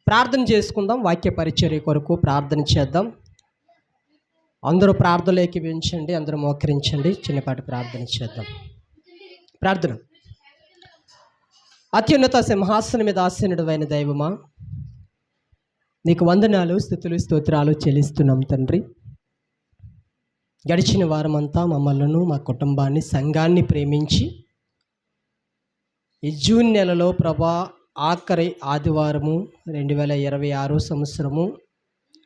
ప్రార్థన చేసుకుందాం. వాక్య పరిచర్య కొరకు ప్రార్థన చేద్దాం. అందరూ ప్రార్థనలోకి పెంచండి, అందరూ మోకరించండి. చిన్నపాటి ప్రార్థన చేద్దాం. ప్రార్థన. అత్యున్నత సింహాసనం మీద ఆసీనుడు అయిన దైవమా, నీకు వందనాలు, స్తుతులు, స్తోత్రాలు చెల్లిస్తున్నాం తండ్రి. గడిచిన వారమంతా మమ్మల్ని, మా కుటుంబాన్ని, సంఘాన్ని ప్రేమించి ఈ జూన్ నెలలో ప్రభా ఆఖరి ఆదివారము 2026 సంవత్సరము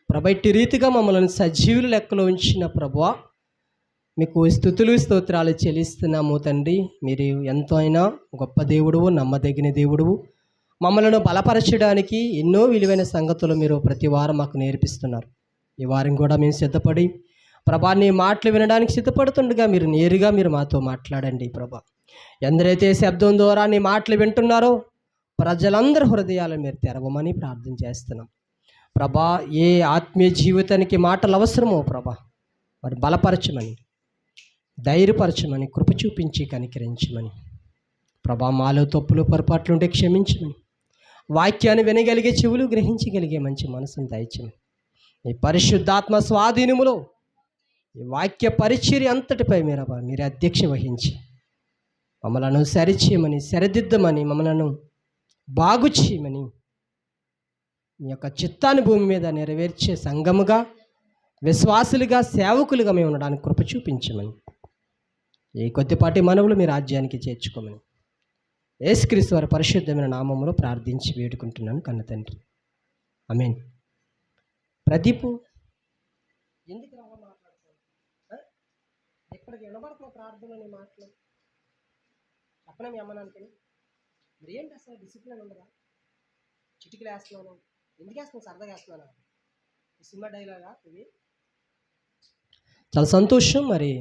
ప్రభైటి రీతిగా మమ్మల్ని సజీవుల లెక్కలో ఉంచిన ప్రభువా, మీకు స్తుతులు స్తోత్రాలు చెల్లిస్తున్నాము తండ్రి. మీరు ఎంతో అయినా గొప్ప దేవుడువు, నమ్మదగిన దేవుడువు. మమ్మల్ని బలపరచడానికి ఎన్నో విలువైన సంగతులు మీరు ప్రతి వారం మాకు నేర్పిస్తున్నారు. ఈ వారం కూడా మేము సిద్ధపడి ప్రభా నీ మాటలు వినడానికి సిద్ధపడుతుండగా మీరు నేరుగా మాతో మాట్లాడండి ప్రభా. ఎందరైతే శబ్దం ద్వారా నీ మాటలు వింటున్నారో ప్రజలందరి హృదయాలను మీరు తెరవమని ప్రార్థన చేస్తున్నాం ప్రభా. ఏ ఆత్మీయ జీవితానికి మాటలు అవసరమో ప్రభా, వారు బలపరచమని, ధైర్యపరచమని, కృప చూపించి కనికరించమని ప్రభా. మాలో తప్పులు పొరపాట్లు ఉంటే క్షమించమని, వాక్యాన్ని వినగలిగే చెవులు గ్రహించగలిగే మంచి మనసును దయచమని, ఈ పరిశుద్ధాత్మ స్వాధీనములో ఈ వాక్య పరిచర్య అంతటిపై మీరు అధ్యక్ష వహించి మమ్మలను సరిచేయమని, సరిదిద్దమని, మమ్మలను బాగు చేయమని, మీ యొక్క చిత్తాన్ని భూమి మీద నెరవేర్చే సంఘముగా, విశ్వాసులుగా, సేవకులుగా మేము ఉండడానికి కృప చూపించమని, ఈ కొద్దిపాటి మనవులు మీ రాజ్యానికి చేర్చుకోమని యేసుక్రీస్తు వారి పరిశుద్ధమైన నామములో ప్రార్థించి వేడుకుంటున్నాను కన్న తండ్రి, ఆమేన్. ప్రదీపు ఎందుకు మాట్లాడుతున్నాను? ఎక్కడికి వినబడుతున్న ప్రార్థనని మాటలు చెప్పనా మీ అమ్మనానికి? మరి ఏంటి అసలు డిసిప్లిన్ ఉండదా? చిటికలు వేస్తున్నాను, ఎందుకు వేస్తున్నాను? సరదాగా వేస్తున్నాను. సినిమా డైలాగా ఇవి. చాలా సంతోషం. మరి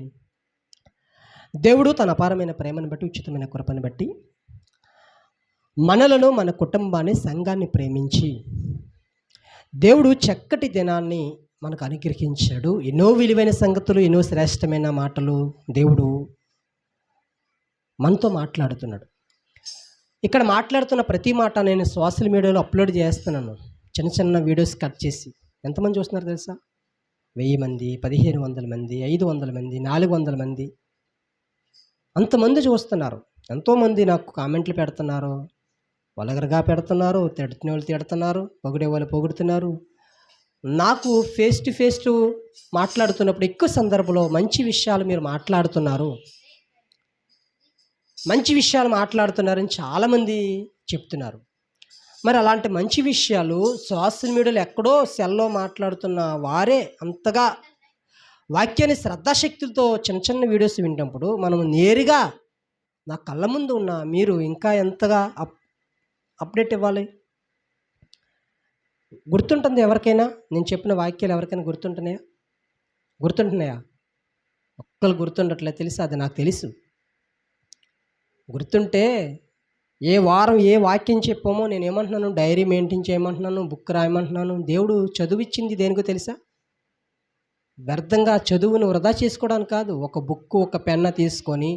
దేవుడు తన అపారమైన ప్రేమను బట్టి, ఉచితమైన కృపను బట్టి మనలను, మన కుటుంబాన్ని, సంఘాన్ని ప్రేమించి దేవుడు చక్కటి దినాన్ని మనకు అనుగ్రహించాడు. ఎన్నో విలువైన సంగతులు, ఎన్నో శ్రేష్టమైన మాటలు దేవుడు మనతో మాట్లాడుతున్నాడు. ఇక్కడ మాట్లాడుతున్న ప్రతి మాట నేను సోషల్ మీడియాలో అప్లోడ్ చేస్తున్నాను. చిన్న చిన్న వీడియోస్ కట్ చేసి. ఎంతమంది చూస్తున్నారు తెలుసా? 1000 మంది, 1500 మంది, 500 మంది, 400 మంది, అంతమంది చూస్తున్నారు. ఎంతోమంది నాకు కామెంట్లు పెడుతున్నారు, వలగరగా పెడుతున్నారు, తిడుతున్న వాళ్ళు తిడుతున్నారు, పొగిడే వాళ్ళు పొగుడుతున్నారు. నాకు ఫేస్ టు ఫేస్ మాట్లాడుతున్నప్పుడు ఎక్కువ సందర్భంలో మంచి విషయాలు మీరు మాట్లాడుతున్నారు, మంచి విషయాలు మాట్లాడుతున్నారని చాలామంది చెప్తున్నారు. మరి అలాంటి మంచి విషయాలు సోషల్ మీడియాలో ఎక్కడో సెల్లో మాట్లాడుతున్న వారే అంతగా వాక్యాన్ని శ్రద్ధాశక్తులతో చిన్న చిన్న వీడియోస్ వింటప్పుడు మనం నేరుగా నా కళ్ళ ముందు ఉన్న మీరు ఇంకా ఎంతగా అప్డేట్ ఇవ్వాలి? గుర్తుంటుంది ఎవరికైనా? నేను చెప్పిన వాక్యాలు ఎవరికైనా గుర్తుంటున్నాయా? ఒక్కరు గుర్తుండట్లే తెలుసా? అది నాకు తెలుసు. గుర్తుంటే ఏ వారం ఏ వాక్యం చెప్పామో నేను ఏమంటున్నాను? డైరీ మెయింటైన్ చేయమంటున్నాను, బుక్ రాయమంటున్నాను. దేవుడు చదువు ఇచ్చింది దేనికో తెలుసా? వ్యర్థంగా చదువును వృధా చేసుకోవడానికి కాదు. ఒక బుక్, ఒక పెన్న తీసుకొని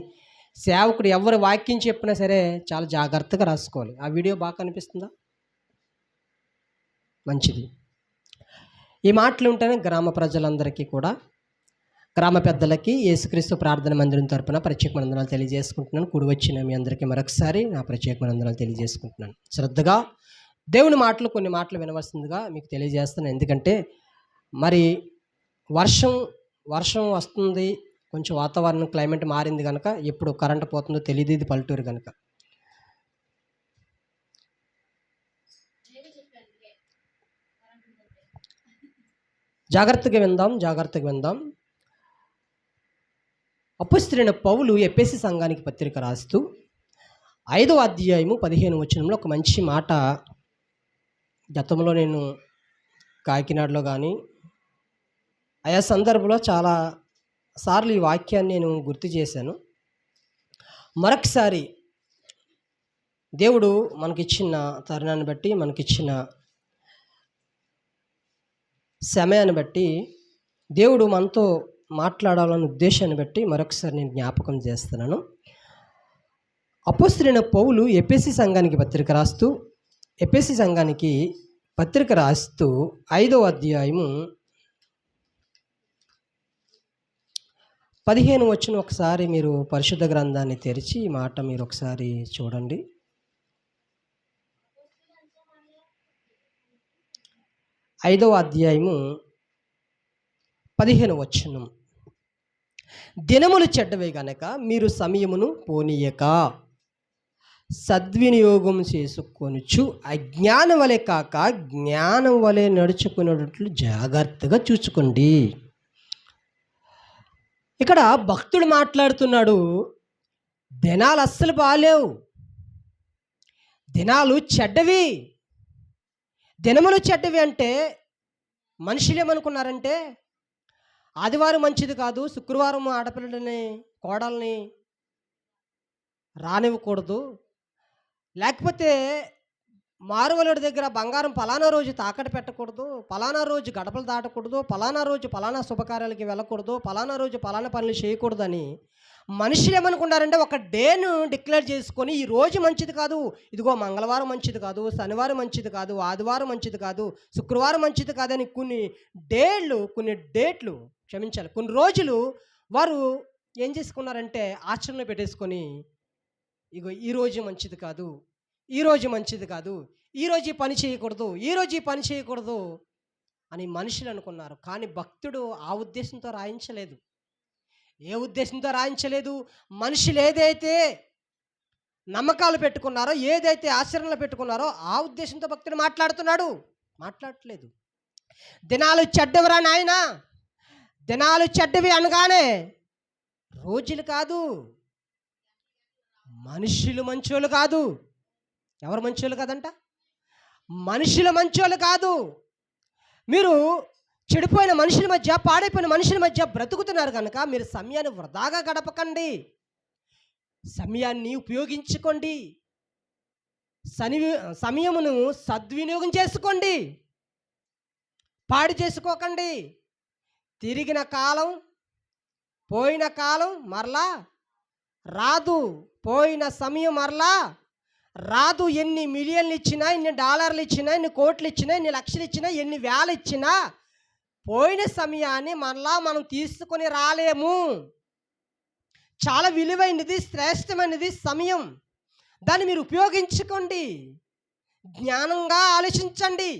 సేవకుడు ఎవరు వాక్యం చెప్పినా సరే చాలా జాగ్రత్తగా రాసుకోవాలి. ఆ వీడియో బాగా కనిపిస్తుందా? మంచిది. ఈ మాటలు ఉంటేనే గ్రామ ప్రజలందరికీ కూడా, గ్రామ పెద్దలకి యేసుక్రీస్తు ప్రార్థన మందిరం తరపున ప్రత్యేక వందనాలు తెలియజేసుకుంటున్నాను. కూడి వచ్చిన మీ అందరికీ మరొకసారి నా ప్రత్యేక వందనాలు తెలియజేసుకుంటున్నాను. శ్రద్ధగా దేవుని మాటలు, కొన్ని మాటలు వినవలసిందిగా మీకు తెలియజేస్తున్నాను. ఎందుకంటే మరి వర్షం వస్తుంది, కొంచెం వాతావరణం క్లైమేట్ మారింది కనుక ఎప్పుడు కరెంటు పోతుందో తెలియదు. ఇది పల్లెటూరు కనుక జాగ్రత్తగా విందాం. అపొస్తలుడైన పౌలు ఎఫెసీ సంఘానికి పత్రిక రాస్తూ 5వ అధ్యాయము 15వ వచనంలో ఒక మంచి మాట, గతంలో నేను కాకినాడలో కానీ ఆయా సందర్భంలో చాలా సార్లు ఈ వాక్యాన్ని నేను గుర్తు చేశాను. మరొకసారి దేవుడు మనకిచ్చిన తరుణాన్ని బట్టి, మనకిచ్చిన సమయాన్ని బట్టి, దేవుడు మనతో మాట్లాడాలన్న ఉద్దేశాన్ని బట్టి మరొకసారి నేను జ్ఞాపకం చేస్తున్నాను. అపొస్తలుడైన పౌలు ఎఫెసీ సంఘానికి పత్రిక రాస్తూ ఎఫెసీ సంఘానికి పత్రిక రాస్తూ 5వ అధ్యాయము 15 వచనం ఒకసారి మీరు పరిశుద్ధ గ్రంథాన్ని తెరిచి ఈ మాట మీరు ఒకసారి చూడండి. 5వ అధ్యాయము 15 వచనం. దినములు చెడ్డవే గనక మీరు సమయమును పోనీయక సద్వినియోగం చేసుకొనుచు అజ్ఞానం వలె కాక జ్ఞానం వలె నడుచుకునేటట్లు జాగ్రత్తగా చూసుకోండి. ఇక్కడ భక్తుడు మాట్లాడుతున్నాడు, దినాలు అస్సలు బాలేవు, దినాలు చెడ్డవి. దినములు చెడ్డవి అంటే మనుషులు ఏమనుకున్నారంటే ఆదివారం మంచిది కాదు, శుక్రవారం ఆడపిల్లని కోడల్ని రానివ్వకూడదు, లేకపోతే మారువలుడి దగ్గర బంగారం పలానా రోజు తాకట్టు పెట్టకూడదు, పలానా రోజు గడపలు దాటకూడదు, పలానా రోజు పలానా శుభకార్యాలకి వెళ్ళకూడదు, పలానా రోజు పలానా పనులు చేయకూడదని మనుషులు ఏమనుకున్నారంటే ఒక డేను డిక్లేర్ చేసుకొని ఈ రోజు మంచిది కాదు, ఇదిగో మంగళవారం మంచిది కాదు, శనివారం మంచిది కాదు, ఆదివారం మంచిది కాదు, శుక్రవారం మంచిది కాదని కొన్ని డేట్లు కొన్ని రోజులు వారు ఏం చేసుకున్నారంటే ఆచరణలో పెట్టేసుకొని ఇగో ఈరోజు మంచిది కాదు, ఈరోజు మంచిది కాదు, ఈరోజు ఈ పని చేయకూడదు, ఈరోజు ఈ పని చేయకూడదు అని మనుషులు అనుకున్నారు. కానీ భక్తుడు ఆ ఉద్దేశంతో రాయించలేదు. ఏ ఉద్దేశంతో రాయించలేదు? మనుషులు ఏదైతే నమ్మకాలు పెట్టుకున్నారో, ఏదైతే ఆచరణలు పెట్టుకున్నారో ఆ ఉద్దేశంతో భక్తుడు మాట్లాడట్లేదు. దినాలు చెడ్డవిరా నాయనా, దినాలు చెడ్డవి అనగానే రోజులు కాదు, మనుషులు మంచోళ్ళు కాదు. ఎవరు మంచోళ్ళు కాదంట? మనుషుల మంచోళ్ళు కాదు. మీరు చెడిపోయిన మనుషుల మధ్య, పాడైపోయిన మనుషుల మధ్య బ్రతుకుతున్నారు కనుక మీరు సమయాన్ని వృధాగా గడపకండి, సమయాన్ని ఉపయోగించుకోండి, సమయమును సద్వినియోగం చేసుకోండి, పాడు చేసుకోకండి. తిరిగిన కాలం, పోయిన కాలం మరలా రాదు, పోయిన సమయం మరలా రాదు. ఎన్ని మిలియన్లు ఇచ్చినా, ఎన్ని డాలర్లు ఇచ్చినా, ఎన్ని కోట్లు ఇచ్చినా, ఎన్ని లక్షలు ఇచ్చినా, ఎన్ని వేలు ఇచ్చినా పోయిన సమయాన్ని మరలా మనం తీసుకొని రాలేము. చాలా విలువైనది, శ్రేష్టమైనది సమయం. దాన్ని మీరు ఉపయోగించుకోండి. జ్ఞానంగా ఆలోచించండి,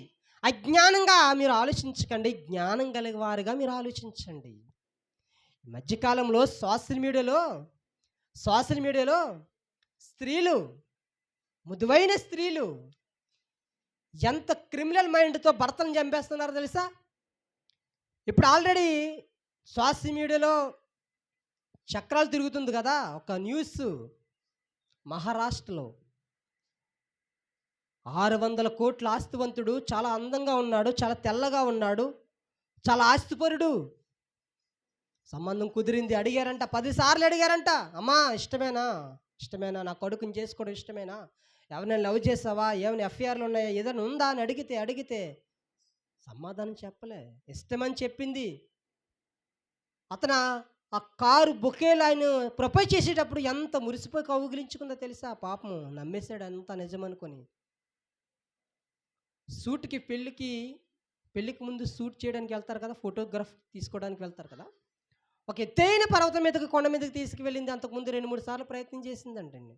అజ్ఞానంగా మీరు ఆలోచించకండి, జ్ఞానం కలిగిన వారుగా మీరు ఆలోచించండి. ఈ మధ్యకాలంలో సోషల్ మీడియాలో స్త్రీలు, మృదువైన స్త్రీలు ఎంత క్రిమినల్ మైండ్తో భర్తను చంపేస్తున్నారో తెలుసా? ఇప్పుడు ఆల్రెడీ సోషల్ మీడియాలో చక్రాలు తిరుగుతుంది కదా ఒక న్యూస్. మహారాష్ట్రలో 600 కోట్ల ఆస్తివంతుడు, చాలా అందంగా ఉన్నాడు, చాలా తెల్లగా ఉన్నాడు, చాలా ఆస్తిపరుడు. సంబంధం కుదిరింది, అడిగారంట, 10 సార్లు అడిగారంట, అమ్మా ఇష్టమేనా నా కొడుకుని చేసుకోవడం ఇష్టమేనా, ఎవరైనా లవ్ చేసావా, ఏమైనా ఎఫ్ఐఆర్లు ఉన్నాయా, ఏదైనా ఉందా అని అడిగితే సమాధానం చెప్పలే. ఇష్టమని చెప్పింది. అతను ఆ కారు బొకేలు ఆయన ప్రపోజ్ చేసేటప్పుడు ఎంత మురిసిపోయి కౌగిలించుకుందో తెలుసా? పాపం నమ్మేశాడు అంత నిజమనుకొని. షూట్కి పెళ్ళికి ముందు షూట్ చేయడానికి వెళ్తారు కదా, ఫోటోగ్రాఫ్ తీసుకోవడానికి వెళ్తారు కదా, ఒక ఎత్తైన పర్వతం మీదకి, కొండ మీదకి తీసుకువెళ్ళింది. అంతకుముందు 2-3 సార్లు ప్రయత్నం చేసిందంటండి.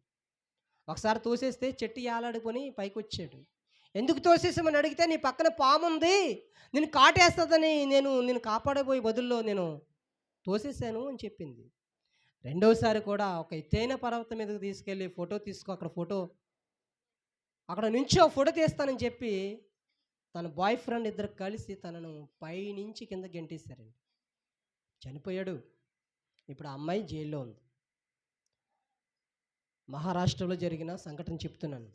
ఒకసారి తోసేస్తే చెట్టు యాలాడుకొని పైకి వచ్చాడు. ఎందుకు తోసేసామని అడిగితే, నీ పక్కన పాము ఉంది, నేను కాటేస్తుందని నేను కాపాడబోయే బదుల్లో నేను తోసేసాను అని చెప్పింది. రెండోసారి కూడా ఒక ఎత్తైన పర్వతం మీదకి తీసుకెళ్ళి అక్కడ నుంచో ఫోటో తీస్తానని చెప్పి తన బాయ్ ఫ్రెండ్ ఇద్దరు కలిసి తనను పైనుంచి కింద గెంటేశారండి. చనిపోయాడు. ఇప్పుడు ఆ అమ్మాయి జైల్లో ఉంది. మహారాష్ట్రలో జరిగిన సంఘటన చెప్తున్నాను.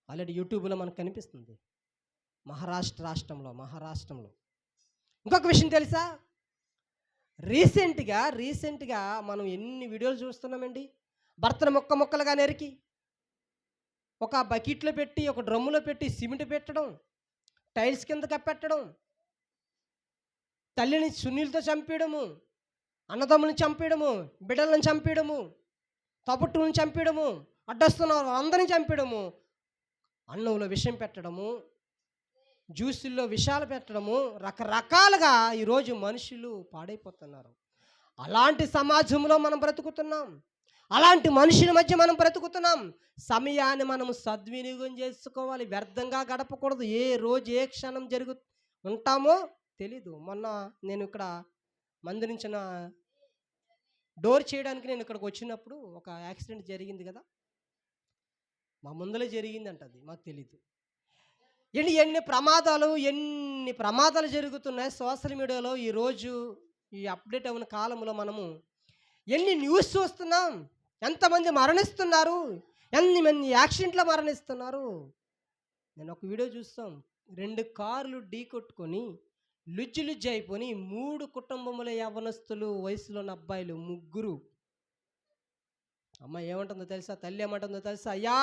ఆల్రెడీ యూట్యూబ్లో మనకు కనిపిస్తుంది. మహారాష్ట్రంలో ఇంకొక విషయం తెలుసా? రీసెంట్గా మనం ఎన్ని వీడియోలు చూస్తున్నామండి. భర్తను ముక్కలుగా నరికి ఒక బకెట్లో పెట్టి, ఒక డ్రమ్ములో పెట్టి సిమెంట్ పెట్టడం, టైల్స్ కింద కప్పెట్టడం, తల్లిని సున్నీలతో చంపేయడము, అన్నదమ్ములను చంపేయడము, బిడ్డలను చంపేయడము, తబుట్టులను చంపేయడము, అడ్డొస్తున్న అందరిని చంపేయడము, అన్నంలో విషం పెట్టడము, జ్యూసుల్లో విషాలు పెట్టడము, రకరకాలుగా ఈరోజు మనుషులు పాడైపోతున్నారు. అలాంటి సమాజంలో మనం బ్రతుకుతున్నాం. అలాంటి మనుషుల మధ్య మనం బ్రతుకుతున్నాం. సమయాన్ని మనము సద్వినియోగం చేసుకోవాలి. వ్యర్థంగా గడపకూడదు. ఏ రోజు ఏ క్షణం ఉంటామో తెలీదు. మొన్న నేను ఇక్కడ మందిరించిన డోర్ చేయడానికి నేను ఇక్కడికి వచ్చినప్పుడు ఒక యాక్సిడెంట్ జరిగింది కదా, మా ముందలే జరిగిందంట. అది మాకు తెలీదు. ఎన్ని ప్రమాదాలు జరుగుతున్నాయి సోషల్ మీడియాలో. ఈరోజు ఈ అప్డేట్ అయిన కాలంలో మనము ఎన్ని న్యూస్ చూస్తున్నాం. ఎంతమంది మరణిస్తున్నారు, ఎన్ని మంది యాక్సిడెంట్లో మరణిస్తున్నారు. నేను ఒక వీడియో చూస్తాం, 2 కార్లు ఢీ కొట్టుకొని లుజ్జు అయిపోయి 3 కుటుంబముల యవ్వనస్తులు, వయసులో ఉన్న అబ్బాయిలు 3. అమ్మ ఏమంటుందో తెలుసా, తల్లి ఏమంటుందో తెలుసా, అయ్యా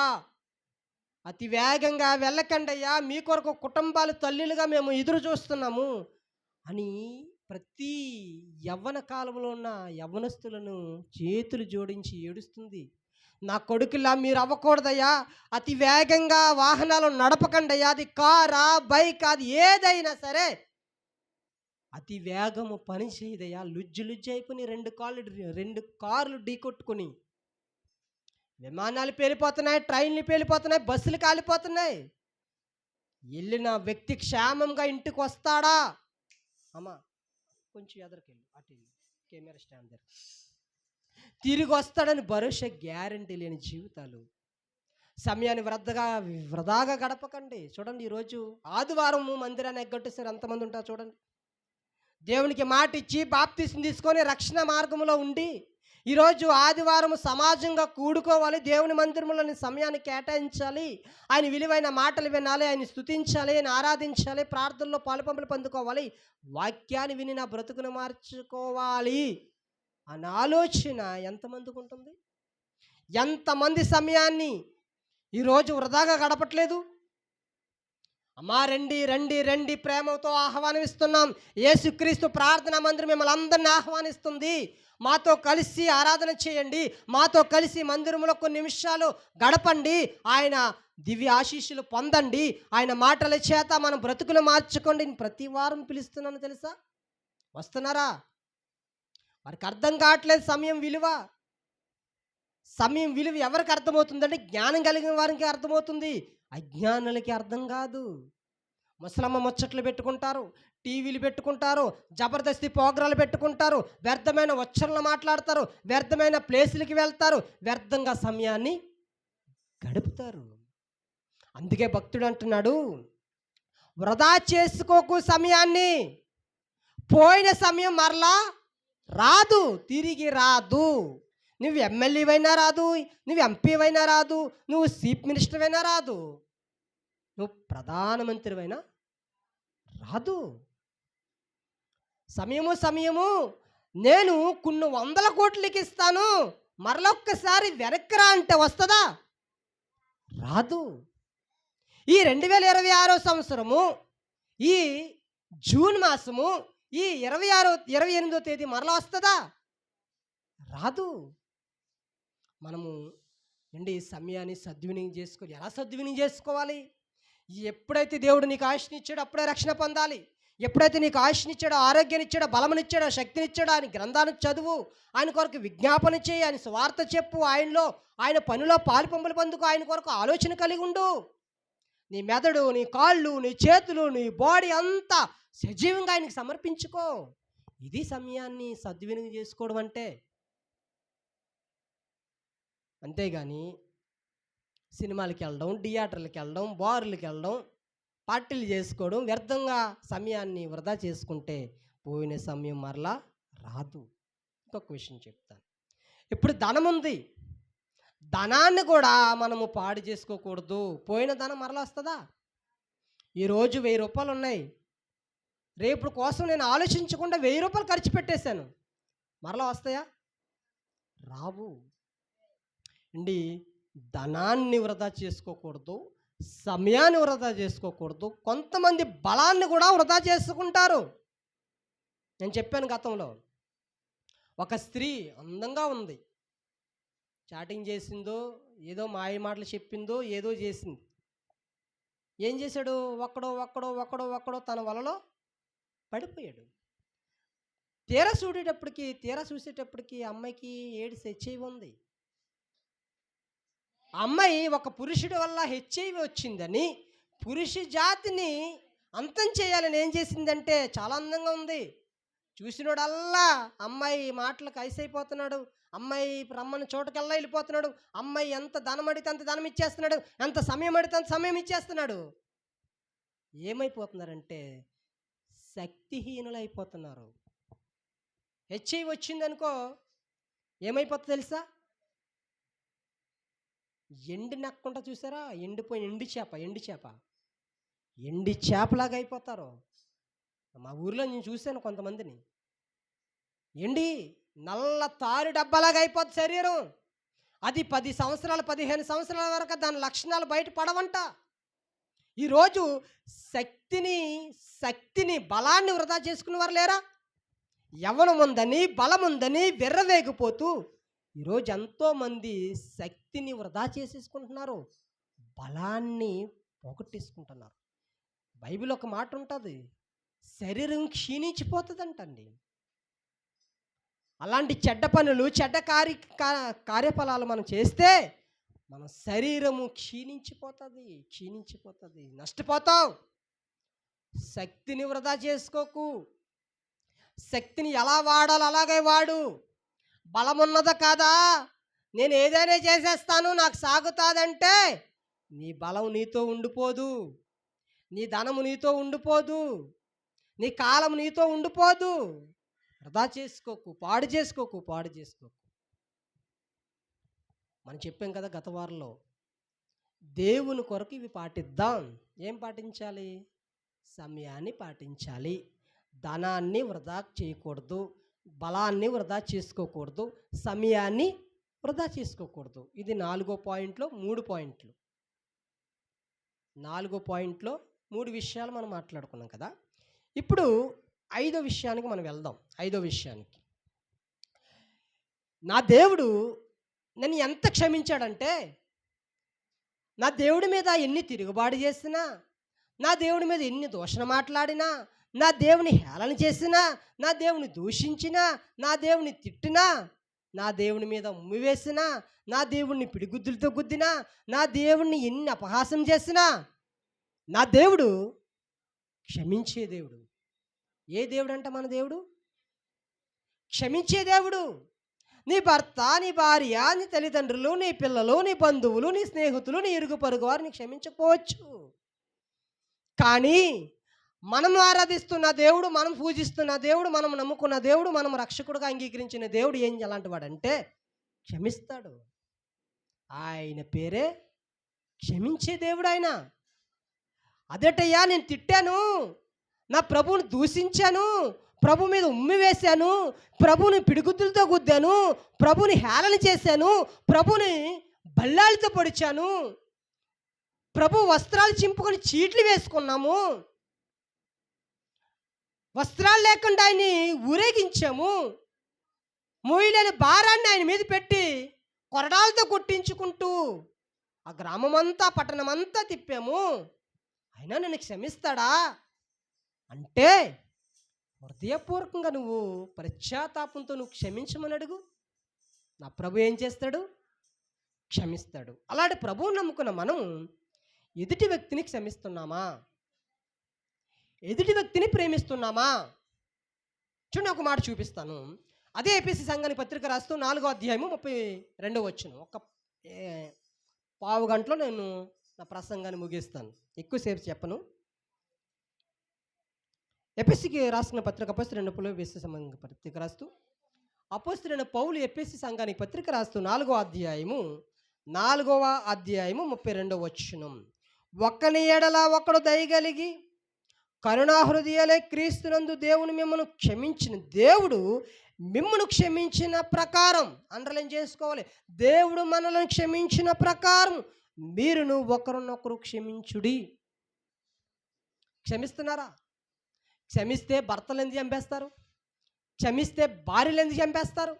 అతి వేగంగా వెళ్ళకండి అయ్యా, మీ కొరకు కుటుంబాలు తల్లులుగా మేము ఎదురు చూస్తున్నాము అని ప్రతి యవ్వన కాలంలో ఉన్న యవ్వనస్తులను చేతులు జోడించి ఏడుస్తుంది. నా కొడుకులా మీరు అవ్వకూడదయ్యా, అతి వేగంగా వాహనాలు నడపకండి అయ్యా, అది కారా బైక్ అది ఏదైనా సరే అతి వేగము పని చేయదయ్యా. లుజ్జు అయిపోయి 2 కార్లు ఢీ కొట్టుకుని విమానాలు పేలిపోతున్నాయి, ట్రైన్లు పేలిపోతున్నాయి, బస్సులు కాలిపోతున్నాయి. వెళ్ళిన వ్యక్తి క్షేమంగా ఇంటికి వస్తాడా? అమ్మా కొంచెం ఎదరికెళ్ళి అటు వెళ్ళి కెమెరా స్టాండ్ దగ్గర తిరిగి వస్తాడని భరోసా గ్యారంటీ లేని జీవితాలు. సమయాన్ని వృధాగా గడపకండి. చూడండి, ఈరోజు ఆదివారము మందిరాన్ని ఎగ్గొట్టేసారు. ఎంతమంది ఉంటారు చూడండి. దేవునికి మాట ఇచ్చి బాప్తిసం తీసుకొని రక్షణ మార్గంలో ఉండి ఈరోజు ఆదివారం సమాజంగా కూడుకోవాలి, దేవుని మందిరంలోని సమయాన్ని కేటాయించాలి, ఆయన విలువైన మాటలు వినాలి, ఆయన స్తుతించాలి, ఆయన ఆరాధించాలి, ప్రార్థనలో పాలుపంపులు పొందుకోవాలి, వాక్యాన్ని విని నా బ్రతుకును మార్చుకోవాలి అన్న ఆలోచన ఎంతమందికి ఉంటుంది? ఎంతమంది సమయాన్ని ఈరోజు వృధాగా గడపట్లేదు? అమ్మా రండి రండి రండి, ప్రేమతో ఆహ్వానిస్తున్నాం. యేసుక్రీస్తు ప్రార్థనా మందిరం మిమ్మల్ని అందరినీ ఆహ్వానిస్తుంది. మాతో కలిసి ఆరాధన చేయండి, మాతో కలిసి మందిరంలో కొన్ని నిమిషాలు గడపండి, ఆయన దివ్య ఆశీస్సులు పొందండి, ఆయన మాటల చేత మనం బ్రతుకులు మార్చుకోండి. ప్రతి వారం పిలుస్తున్నాను తెలుసా? వస్తున్నారా? వారికి అర్థం కావట్లేదు సమయం విలువ. సమయం విలువ ఎవరికి అర్థమవుతుందంటే జ్ఞానం కలిగిన వారికి అర్థమవుతుంది, అజ్ఞానులకి అర్థం కాదు. ముసలమ్మ ముచ్చట్లు పెట్టుకుంటారు, టీవీలు పెట్టుకుంటారు, జబర్దస్తి ప్రోగ్రాలు పెట్టుకుంటారు, వ్యర్థమైన వచ్చరణలు మాట్లాడతారు, వ్యర్థమైన ప్లేసులకి వెళ్తారు, వ్యర్థంగా సమయాన్ని గడుపుతారు. అందుకే భక్తుడు అంటున్నాడు, వృధా చేసుకోకు సమయాన్ని, పోయిన సమయం మరలా రాదు, తిరిగి రాదు. నువ్వు ఎమ్మెల్యేవైనా రాదు, నువ్వు ఎంపీవైనా రాదు, నువ్వు చీఫ్ మినిస్టర్ అయినా రాదు, నువ్వు ప్రధానమంత్రివైనా రాదు. సమయము నేను కొన్ని 100 కోట్లకి ఇస్తాను, మరలొక్కసారి వెనక్కి రా అంటే వస్తుందా? రాదు. ఈ 2026 సంవత్సరము ఈ జూన్ మాసము ఈ 28వ తేదీ మరలా వస్తుందా? రాదు. మనము సమయాన్ని సద్వినియోగం చేసుకోవాలి. ఎలా సద్వినియోగం చేసుకోవాలి? ఎప్పుడైతే దేవుడు నీకు ఆయుష్నిచ్చాడో అప్పుడే రక్షణ పొందాలి. ఎప్పుడైతే నీకు ఆయుష్నిచ్చాడో, ఆరోగ్యాన్నిచ్చాడో, బలమునిచ్చాడో, శక్తినిచ్చాడో ఆయన గ్రంథాన్ని చదువు, ఆయన కొరకు విజ్ఞాపన చేయి, ఆయన స్వార్థ చెప్పు, ఆయన పనిలో పాలుపంపులు పొందుకు, ఆయన కొరకు ఆలోచన కలిగి ఉండు. నీ మెదడు, నీ కాళ్ళు, నీ చేతులు, నీ బాడీ అంతా సజీవంగా ఆయనకి సమర్పించుకో. ఇది సమయాన్ని సద్వినియోగం చేసుకోవడం అంటే. అంతేగాని సినిమాలకి వెళ్ళడం, థియేటర్లకి వెళ్ళడం, బార్లకి వెళ్ళడం, పార్టీలు చేసుకోవడం, వ్యర్థంగా సమయాన్ని వృధా చేసుకుంటే పోయిన సమయం మరలా రాదు. ఇంకొక విషయం చెప్తాను. ఇప్పుడు ధనం ఉంది, ధనాన్ని కూడా మనము పాడు చేసుకోకూడదు. పోయిన ధనం మరలా వస్తుందా? ఈరోజు 1000 రూపాయలు ఉన్నాయి, రేపు కోసం నేను ఆలోచించకుండా 1000 రూపాయలు ఖర్చు పెట్టేశాను, మరలా వస్తాయా? రావు. ధనాన్ని వృధా చేసుకోకూడదు, సమయాన్ని వృధా చేసుకోకూడదు. కొంతమంది బలాన్ని కూడా వృధా చేసుకుంటారు. నేను చెప్పాను గతంలో, ఒక స్త్రీ అందంగా ఉంది, చాటింగ్ చేసిందో, ఏదో మాయ మాటలు చెప్పిందో, ఏదో చేసింది. ఏం చేశాడు? ఒక్కడో తన వలలో పడిపోయాడు. తీరా చూసేటప్పటికి అమ్మాయికి ఎయిడ్స్ హెచ్ఐవి ఉంది. అమ్మాయి ఒక పురుషుడి వల్ల హెచ్ఐవి వచ్చిందని పురుష జాతిని అంతం చేయాలని ఏం చేసిందంటే, చాలా అందంగా ఉంది, చూసినోడల్లా అమ్మాయి మాటలకు ఐసైపోతున్నాడు, అమ్మాయి రమ్మని చోటుకెల్లా వెళ్ళిపోతున్నాడు, అమ్మాయి ఎంత ధనం అడిగితే అంత ధనం ఇచ్చేస్తున్నాడు, ఎంత సమయం అడిగితే అంత సమయం ఇచ్చేస్తున్నాడు. ఏమైపోతున్నారంటే శక్తిహీనులు అయిపోతున్నారు. హెచ్ఐవి వచ్చిందనుకో ఏమైపోతుంది తెలుసా? ఎండి నక్కుంటా చూసారా? ఎండిపోయిన ఎండి చేపలాగా అయిపోతారు. మా ఊర్లో నేను చూశాను కొంతమందిని. ఎండి నల్ల తారు డబ్బాలాగా అయిపోతుంది శరీరం. అది 10 సంవత్సరాలు 15 సంవత్సరాల వరకు దాని లక్షణాలు బయట పడవంట. ఈరోజు శక్తిని బలాన్ని వృధా చేసుకునేవారు లేరా? యవ్వనముందని బలముందని విర్రవేగిపోతూ ఈరోజు ఎంతోమంది శక్తిని వృధా చేసేసుకుంటున్నారు, బలాన్ని పోగొట్టేసుకుంటున్నారు. బైబిల్ ఒక మాట ఉంటుంది, శరీరం క్షీణించిపోతుందంటండి. అలాంటి చెడ్డ పనులు, చెడ్డ కార్యఫలాలు మనం చేస్తే మన శరీరము క్షీణించిపోతుంది, నష్టపోతావు. శక్తిని వృధా చేసుకోకు. శక్తిని ఎలా వాడాలో అలాగే వాడు. బలమున్నదా కాదా, నేను ఏదైనా చేసేస్తాను నాకు సాగుతాదంటే నీ బలం నీతో ఉండిపోదు, నీ ధనము నీతో ఉండిపోదు, నీ కాలం నీతో ఉండిపోదు. వృధా చేసుకోకు, పాడు చేసుకోకు. మనం చెప్పాం కదా గత వారంలో, దేవుని కొరకు ఇవి పాటిద్దాం. ఏం పాటించాలి? సమయాన్ని పాటించాలి, ధనాన్ని వృధా చేయకూడదు, బలాన్ని వృధా చేసుకోకూడదు, సమయాన్ని వృధా చేసుకోకూడదు. ఇది 4వ పాయింట్లో 3 పాయింట్లు. 4వ పాయింట్లో 3 విషయాలు మనం మాట్లాడుకున్నాం కదా. ఇప్పుడు 5వ విషయానికి మనం వెళ్దాం. 5వ విషయానికి, నా దేవుడు నన్ను ఎంత క్షమించాడంటే, నా దేవుడి మీద ఎన్ని తిరుగుబాటు చేసినా, నా దేవుడి మీద ఎన్ని దూషణ మాట్లాడినా, నా దేవుని హేళన చేసినా, నా దేవుని దూషించినా, నా దేవుని తిట్టినా, నా దేవుని మీద ఉమ్మి వేసినా, నా దేవుణ్ణి పిడిగుద్దులతో గుద్దినా, నా దేవుణ్ణి ఎన్ని అపహాసం చేసినా, నా దేవుడు క్షమించే దేవుడు. ఏ దేవుడు అంట మన దేవుడు? క్షమించే దేవుడు. నీ భర్త, నీ భార్య, నీ తల్లిదండ్రులు, నీ పిల్లలు, నీ బంధువులు, నీ స్నేహితులు, నీ ఇరుగు పొరుగు వారిని క్షమించకపోవచ్చు. కానీ మనం ఆరాధిస్తున్న దేవుడు, మనం పూజిస్తున్న దేవుడు, మనం నమ్ముకున్న దేవుడు, మనం రక్షకుడుగా అంగీకరించిన దేవుడు ఏం ఎలాంటి వాడంటే క్షమిస్తాడు. ఆయన పేరే క్షమించే దేవుడు. ఆయన అదేటయ్యా, నేను తిట్టాను, నా ప్రభువుని దూషించాను, ప్రభు మీద ఉమ్మి వేశాను, ప్రభుని పిడిగుద్దులతో గుద్దాను, ప్రభుని హేళన చేశాను, ప్రభుని బల్లాలతో పొడిచాను, ప్రభు వస్త్రాలు చింపుకొని చీట్లు వేసుకున్నాము, వస్త్రాలు లేకుండా ఆయన్ని ఊరేగించాము, మోయలేని భారాన్ని ఆయన మీద పెట్టి కొరడాలతో కొట్టించుకుంటూ ఆ గ్రామమంతా పట్టణమంతా తిప్పాము, అయినా నన్ను క్షమిస్తాడా అంటే, హృదయపూర్వకంగా నువ్వు పశ్చాత్తాపంతో నువ్వు క్షమించమని అడుగు. నా ప్రభు ఏం చేస్తాడు? క్షమిస్తాడు. అలాంటి ప్రభువుని నమ్ముకున్న మనం ఎదుటి వ్యక్తిని క్షమిస్తున్నామా? ఎదుటి వ్యక్తిని ప్రేమిస్తున్నామా? చూడండి, ఒక మాట చూపిస్తాను. అదే ఎఫెసీ సంఘానికి పత్రిక రాస్తూ 4వ అధ్యాయము 32వ వచనం. ఒక పావు గంటలో నేను నా ప్రసంగాన్ని ముగిస్తాను, ఎక్కువసేపు చెప్పను. ఎఫెసీకి రాసిన పత్రిక అపోస్తలుడైన పౌలు ఎఫెసీ సంఘానికి పత్రిక రాస్తూ, అపోస్తలుడైన పౌలు ఎఫెసీ సంఘానికి పత్రిక రాస్తూ 4వ అధ్యాయము 32వ వచనం. ఒక్కని ఎడల ఒకడు దయగలిగి కరుణాహృదయాలే క్రీస్తునందు దేవుని మిమ్మల్ని క్షమించిన దేవుడు మిమ్మల్ని క్షమించిన ప్రకారం, అండర్లైన్ చేసుకోవాలి, దేవుడు మనల్ని క్షమించిన ప్రకారం మీరును ఒకరినొకరు క్షమించుడి. క్షమిస్తున్నారా? క్షమిస్తే భర్తలు ఎందుకు చంపేస్తారు? క్షమిస్తే భార్యలు ఎందుకు చంపేస్తారు?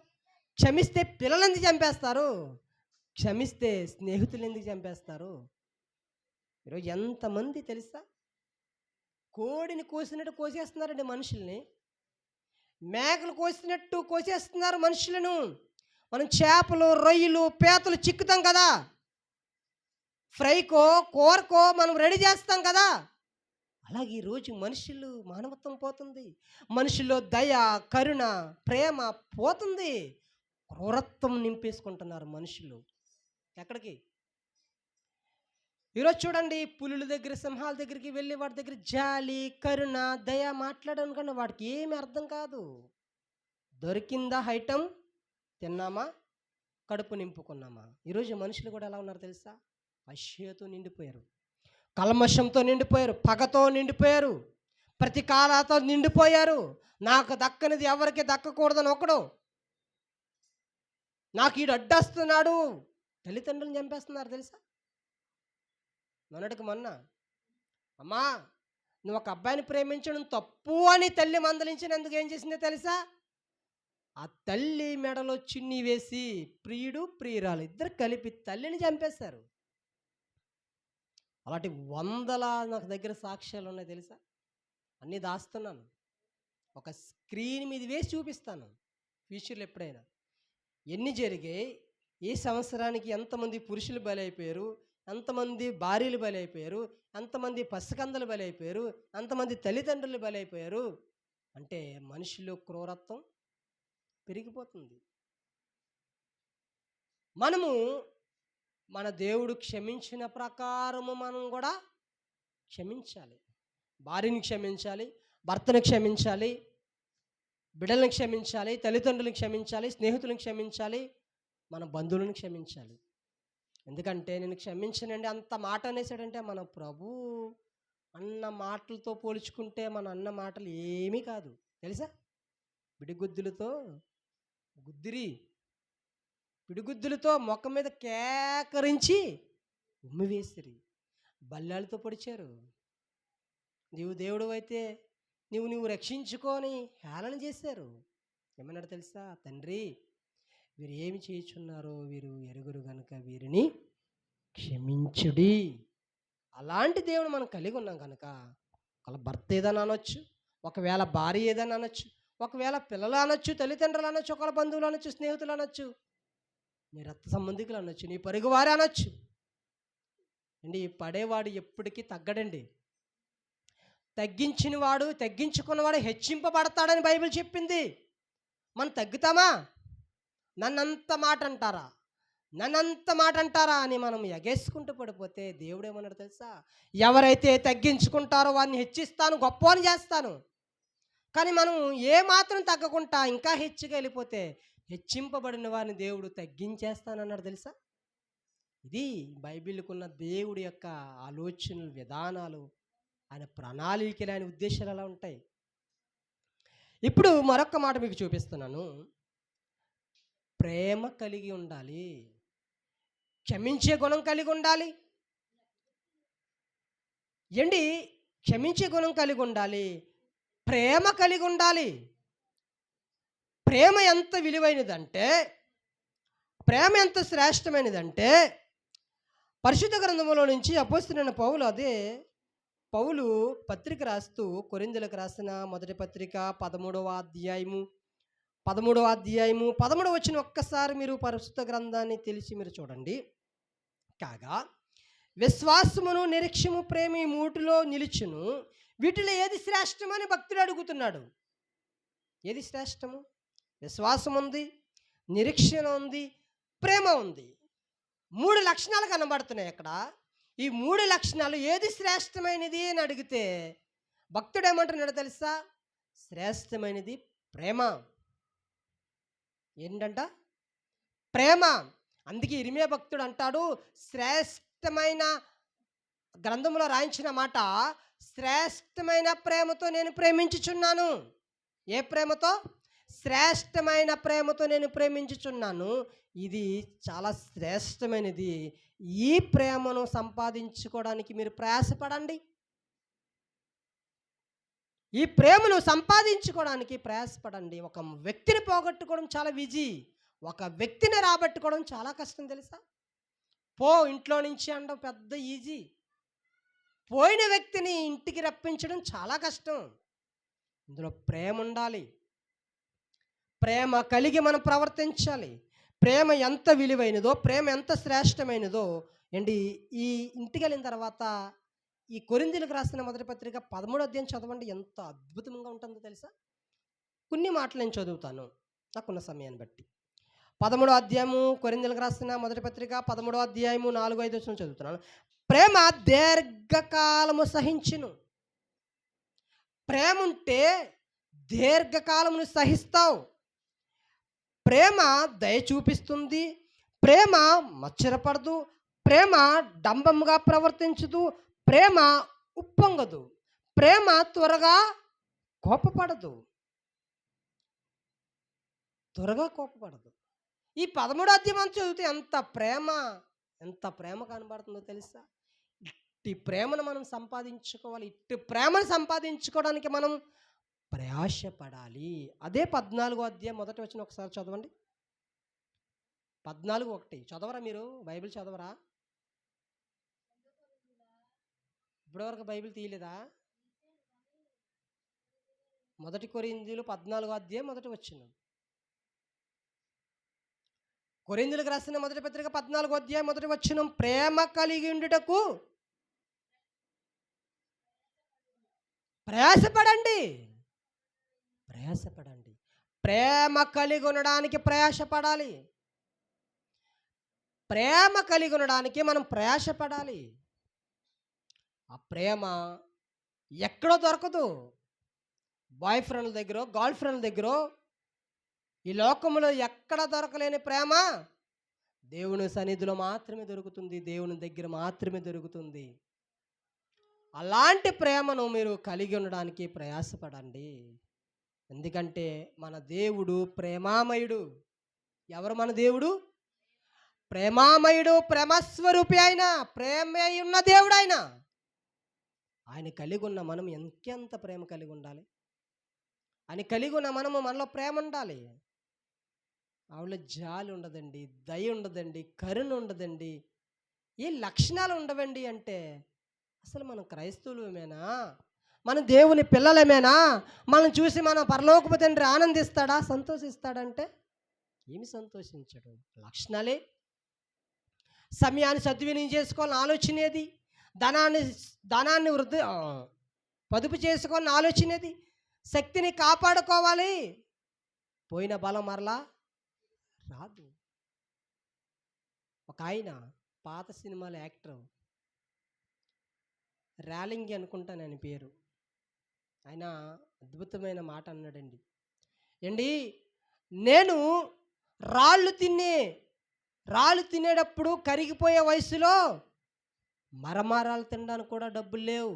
క్షమిస్తే పిల్లలు ఎందుకు చంపేస్తారు? క్షమిస్తే స్నేహితులు ఎందుకు చంపేస్తారు? ఈరోజు ఎంతమంది తెలుసా, కోడిని కోసినట్టు కోసేస్తున్నారండి మనుషుల్ని, మేకలు కోసినట్టు కోసేస్తున్నారు మనుషులను. మనం చేపలు, రొయ్యలు, పీతలు చిక్కుతాం కదా, ఫ్రైకో కూరకో మనం రెడీ చేస్తాం కదా, అలాగే ఈరోజు మనుషులు మానవత్వం పోతుంది, మనుషుల్లో దయ, కరుణ, ప్రేమ పోతుంది, క్రూరత్వం నింపేసుకుంటున్నారు మనుషులు. ఎక్కడికి? ఈరోజు చూడండి, పులుల దగ్గర, సింహాల దగ్గరికి వెళ్ళి వాటి దగ్గర జాలి, కరుణ, దయ మాట్లాడను కానీ వాడికి ఏమి అర్థం కాదు. దొరికిందా ఐటమ్, తిన్నామా, కడుపు నింపుకున్నామా. ఈరోజు మనుషులు కూడా ఎలా ఉన్నారు తెలుసా, అసూయతో నిండిపోయారు, కల్మషంతో నిండిపోయారు, పగతో నిండిపోయారు, ప్రతీకారాలతో నిండిపోయారు. నాకు దక్కనిది ఎవరికి దక్కకూడదని ఒకడు, నాకు ఈడు అడ్డొస్తున్నాడు, తల్లిదండ్రులను చంపేస్తున్నారు తెలుసా. మొన్నటికి మొన్న, అమ్మా నువ్వు ఒక అబ్బాయిని ప్రేమించడం తప్పు అని తల్లి మందలించినందుకు ఏం చేసిందో తెలుసా, ఆ తల్లి మెడలో చున్నీ వేసి ప్రియుడు ప్రియురాలు ఇద్దరు కలిపి తల్లిని చంపేశారు. అలాంటి వందల నాకు దగ్గర సాక్ష్యాలు ఉన్నాయి తెలుసా. అన్నీ దాస్తున్నాను, ఒక స్క్రీన్ మీద వేసి చూపిస్తాను ఫ్యూచర్లో ఎప్పుడైనా ఎన్ని జరిగాయి, ఈ సంవత్సరానికి ఎంతమంది పురుషులు బలైపోయారు, ఎంతమంది భార్యలు బలైపోయారు, ఎంతమంది పసికందలు బలైపోయారు, ఎంతమంది తల్లిదండ్రులు బలైపోయారు. అంటే మనిషిలో క్రూరత్వం పెరిగిపోతుంది. మనము మన దేవుడు క్షమించిన ప్రకారము మనం కూడా క్షమించాలి. భార్యని క్షమించాలి, భర్తను క్షమించాలి, బిడ్డలను క్షమించాలి, తల్లిదండ్రులను క్షమించాలి, స్నేహితులను క్షమించాలి, మన బంధువులను క్షమించాలి. ఎందుకంటే నేను క్షమించనండి అంత మాట అనేసాడంటే మన ప్రభు అన్న మాటలతో పోల్చుకుంటే మన అన్న మాటలు ఏమీ కాదు తెలుసా. పిడిగుద్దులతో గుద్దిరి, పిడిగుద్దులతో మొక్క మీద కేకరించి ఉమ్మి వేసిరి, బల్లాలతో పొడిచారు. నీవు దేవుడు అయితే నువ్వు రక్షించుకొని హేళన చేశారు. ఏమన్నాడు తెలుసా, తండ్రి వీరు ఏమి చేయుచున్నారో వీరు ఎరుగురు గనుక వీరిని క్షమించుడి. అలాంటి దేవుడు మనం కలిగి ఉన్నాం కనుక, ఒకవేళ భర్త ఏదైనా అనొచ్చు, ఒకవేళ భార్య ఏదైనా అనొచ్చు, ఒకవేళ పిల్లలు అనొచ్చు, తల్లిదండ్రులు అనొచ్చు, ఒకవేళ బంధువులు అనొచ్చు, స్నేహితులు అనొచ్చు, నీ రక్త సంబంధికులు అనొచ్చు, నీ పొరుగువారు అనొచ్చు అండి. పడేవాడు ఎప్పటికీ తగ్గడండి. తగ్గించుకున్నవాడు హెచ్చింపబడతాడని బైబిల్ చెప్పింది. మనం తగ్గుతామా, నన్నంత మాట అంటారా అని మనం ఎగేసుకుంటూ పడిపోతే దేవుడు ఏమన్నాడు తెలుసా, ఎవరైతే తగ్గించుకుంటారో వారిని హెచ్చిస్తాను, గొప్పని చేస్తాను. కానీ మనం ఏమాత్రం తగ్గకుండా ఇంకా హెచ్చుగా వెళ్ళిపోతే హెచ్చింపబడిన వారిని దేవుడు తగ్గించేస్తానన్నాడు తెలుసా. ఇది బైబిల్కున్న దేవుడి యొక్క ఆలోచనలు, విధానాలు, ఆయన ప్రణాళికలు, ఆయన ఉద్దేశాలు అలా ఉంటాయి. ఇప్పుడు మరొక మాట మీకు చూపిస్తున్నాను. ప్రేమ కలిగి ఉండాలి, క్షమించే గుణం కలిగి ఉండాలి. ఏంటి క్షమించే గుణం కలిగి ఉండాలి, ప్రేమ కలిగి ఉండాలి. ప్రేమ ఎంత విలువైనదంటే, ప్రేమ ఎంత శ్రేష్టమైనదంటే, పరిశుద్ధ గ్రంథంలో నుంచి అపోస్తలుడైన పౌలు పత్రిక రాస్తూ కొరింథీయులకు రాసిన మొదటి పత్రిక 13వ అధ్యాయము 13వ వచనం ఒక్కసారి మీరు పరిశుద్ధ గ్రంథాన్ని తెలిసి మీరు చూడండి. కాగా విశ్వాసమును, నిరీక్షము, ప్రేమ ఈ మూటిలో నిలుచును, వీటిలో ఏది శ్రేష్టమని భక్తుడు అడుగుతున్నాడు. ఏది శ్రేష్టము? విశ్వాసం ఉంది, నిరీక్షణ ఉంది, ప్రేమ ఉంది. 3 లక్షణాలు కనబడుతున్నాయి అక్కడ. ఈ 3 లక్షణాలు ఏది శ్రేష్టమైనది అని అడిగితే భక్తుడు ఏమంటున్నాడు తెలుసా, శ్రేష్టమైనది ప్రేమ. ఏంటంట? ప్రేమ. అందుకే ఇర్మియా భక్తుడు అంటాడు, శ్రేష్టమైన గ్రంథంలో రాయించిన మాట, శ్రేష్టమైన ప్రేమతో నేను ప్రేమించుచున్నాను. ఏ ప్రేమతో? శ్రేష్టమైన ప్రేమతో నేను ప్రేమించుచున్నాను. ఇది చాలా శ్రేష్టమైనది. ఈ ప్రేమను సంపాదించుకోవడానికి మీరు ప్రయాసపడండి. ఈ ప్రేమను సంపాదించుకోవడానికి ప్రయాసపడండి. ఒక వ్యక్తిని పోగొట్టుకోవడం చాలా ఈజీ, ఒక వ్యక్తిని రాబట్టుకోవడం చాలా కష్టం తెలుసా. ఇంట్లో నుంచి అనడం పెద్ద ఈజీ. పోయిన వ్యక్తిని ఇంటికి రప్పించడం చాలా కష్టం. ఇందులో ప్రేమ ఉండాలి. ప్రేమ కలిగి మనం ప్రవర్తించాలి. ప్రేమ ఎంత విలువైనదో, ప్రేమ ఎంత శ్రేష్టమైనదో ఏంటి, ఈ ఇంటికి వెళ్ళిన తర్వాత ఈ కొరింథీయులకు రాసిన మొదటి పత్రిక 13వ అధ్యాయం చదవండి. ఎంత అద్భుతంగా ఉంటుందో తెలుసా. కొన్ని మాటలు నేను చదువుతాను నాకున్న సమయాన్ని బట్టి. 13వ అధ్యాయము కొరింథీయులకు రాసిన మొదటి పత్రిక 13వ అధ్యాయము 4-5 వచనం చదువుతున్నాను. ప్రేమ దీర్ఘకాలము సహించును. ప్రేమ ఉంటే దీర్ఘకాలమును సహిస్తావు. ప్రేమ దయ చూపిస్తుంది. ప్రేమ మచ్చరపడదు. ప్రేమ డంబముగా ప్రవర్తించదు. ప్రేమ ఉప్పొంగదు. ప్రేమ త్వరగా కోపపడదు. ఈ 13వ అధ్యాయం చదివితే ఎంత ప్రేమ కనబడుతుందో తెలుసా. ఇట్టి ప్రేమను మనం సంపాదించుకోవాలి. ఇట్టి ప్రేమను సంపాదించుకోవడానికి మనం ప్రయాసపడాలి. అదే 14వ అధ్యాయం మొదటి వచనం ఒకసారి చదవండి. 14:1 చదవరా? మీరు బైబిల్ చదవరా? ఇప్పటివరకు బైబిల్ తీయలేదా? మొదటి కొరింథీయులు 14వ అధ్యాయం మొదటి వచనం. కొరింథీయులకు రాసిన మొదటి పత్రిక 14వ అధ్యాయం మొదటి వచనం. ప్రేమ కలిగి ఉండుటకు ప్రయాసపడండి. ప్రేమ కలిగి ఉండడానికి ప్రయాసపడాలి. ప్రేమ కలిగి ఉండడానికి మనం ప్రయాసపడాలి. ఆ ప్రేమ ఎక్కడో దొరకదు. బాయ్ ఫ్రెండ్ల దగ్గర, గర్ల్ ఫ్రెండ్ల దగ్గర, ఈ లోకంలో ఎక్కడ దొరకలేని ప్రేమ దేవుని సన్నిధిలో మాత్రమే దొరుకుతుంది. దేవుని దగ్గర మాత్రమే దొరుకుతుంది. అలాంటి ప్రేమను మీరు కలిగి ఉండడానికి ప్రయాసపడండి. ఎందుకంటే మన దేవుడు ప్రేమామయుడు. ఎవరు మన దేవుడు? ప్రేమామయుడు, ప్రేమస్వరూపి అయిన, ప్రేమే ఉన్న దేవుడు ఆయన. ఆయన కలిగి ఉన్న మనం ఎంకెంత ప్రేమ కలిగి ఉండాలి. ఆయన కలిగి ఉన్న మనలో ప్రేమ ఉండాలి. ఆవిడలో జాలి ఉండదండి, దయ ఉండదండి, కరుణ ఉండదండి, ఏ లక్షణాలు ఉండవండి. అంటే అసలు మనం క్రైస్తవులమేనా? మన దేవుని పిల్లలమేనా? మనం చూసి మన పరలోకపు తండ్రి ఆనందిస్తాడా, సంతోషిస్తాడంటే ఏమి సంతోషించడు. లక్షణాలే. సమయాన్ని సద్వినియోగం చేసుకోవాలని ఆలోచనేది, ధనాన్ని పొదుపు చేసుకోవాలని ఆలోచనేది, శక్తిని కాపాడుకోవాలి. పోయిన బలం మరలా రాదు. ఒక ఆయన పాత సినిమాల యాక్టర్, ర్యాలింగి అనుకుంటాను ఆయన పేరు. ఆయన అద్భుతమైన మాట అన్నాడండి. నేను రాళ్ళు తినేటప్పుడు కరిగిపోయే వయసులో మరమరాలు తినడానికి కూడా డబ్బులు లేవు.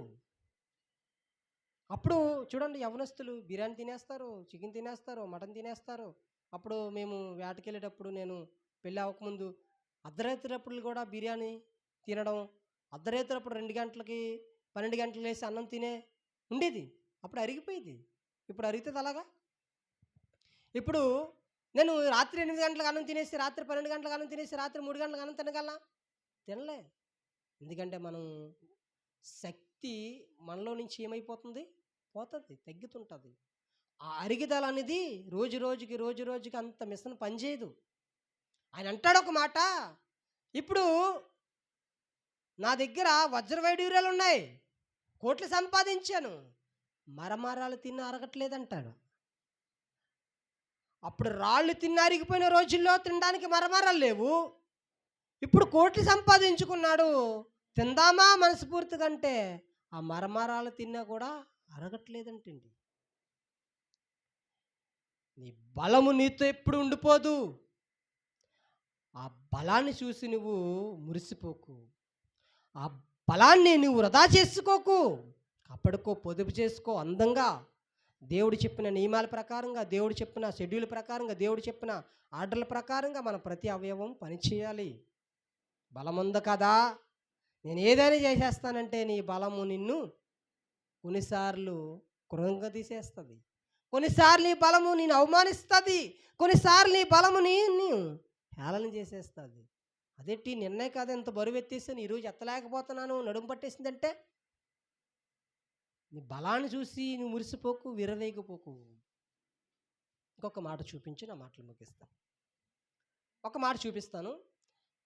అప్పుడు చూడండి, యవనస్తులు బిర్యానీ తినేస్తారు, చికెన్ తినేస్తారు, మటన్ తినేస్తారు. అప్పుడు మేము వేటకెళ్ళేటప్పుడు, నేను పెళ్ళి అవ్వకముందు అర్ధరాత్రి కూడా బిర్యానీ తినడం, అర్ధరాత్రి 2 గంటలకి 12 గంటలు వేసి అన్నం తినే ఉండేది. అప్పుడు అరిగిపోయేది. ఇప్పుడు అరుగుతుంది అలాగా? ఇప్పుడు నేను రాత్రి 8 గంటలకు అన్నం తినేసి, రాత్రి 12 గంటలకు అన్నం తినేసి, రాత్రి 3 గంటలకు అన్నం తినగలనా? తినలే. ఎందుకంటే మనం శక్తి మనలో నుంచి ఏమైపోతుంది? పోతుంది, తగ్గుతుంటుంది. ఆ అరిగిదల అనేది రోజు రోజుకి అంత మిషన్ పనిచేయదు. ఆయన అంటాడు ఒక మాట, ఇప్పుడు నా దగ్గర వజ్ర వైడూర్యాలు ఉన్నాయి, కోట్లు సంపాదించాను, మరమరాలు తిన్న అరగట్లేదంటాడు. అప్పుడు రాళ్ళు తిన్న అరిగిపోయిన రోజుల్లో తినడానికి మరమరాలు లేవు. ఇప్పుడు కోట్లు సంపాదించుకున్నాడు, తిందామా మనస్ఫూర్తిగా అంటే ఆ మరమరాలు తిన్నా కూడా అరగట్లేదంటండి. నీ బలము నీతో ఎప్పుడు ఉండిపోదు. ఆ బలాన్ని చూసి నువ్వు మురిసిపోకు. ఆ బలాన్ని నువ్వు వృధా చేసుకోకు. కాపాడుకో, పొదుపు చేసుకో. అందంగా దేవుడు చెప్పిన నియమాల ప్రకారంగా, దేవుడు చెప్పిన షెడ్యూల్ ప్రకారంగా, దేవుడు చెప్పిన ఆర్డర్ల ప్రకారంగా మన ప్రతి అవయవం పనిచేయాలి. బలం ఉంది కదా, నేను ఏదైనా చేసేస్తానంటే నీ బలము నిన్ను కొన్నిసార్లు కృంగదీసేస్తుంది, కొన్నిసార్లు నీ బలము నేను అవమానిస్తుంది, కొన్నిసార్లు నీ బలము నేను హేళన చేసేస్తుంది. అదేంటి నిన్నే కాదు ఎంత బరువు ఎత్తేసాను, ఈరోజు ఎత్తలేకపోతున్నాను, నడుము పట్టేసిందంటే నీ బలాన్ని చూసి నువ్వు మురిసిపోకు, విరవేగిపోకు. ఇంకొక మాట చూపించి నా మాటలు ముగిస్తాను. ఒక మాట చూపిస్తాను.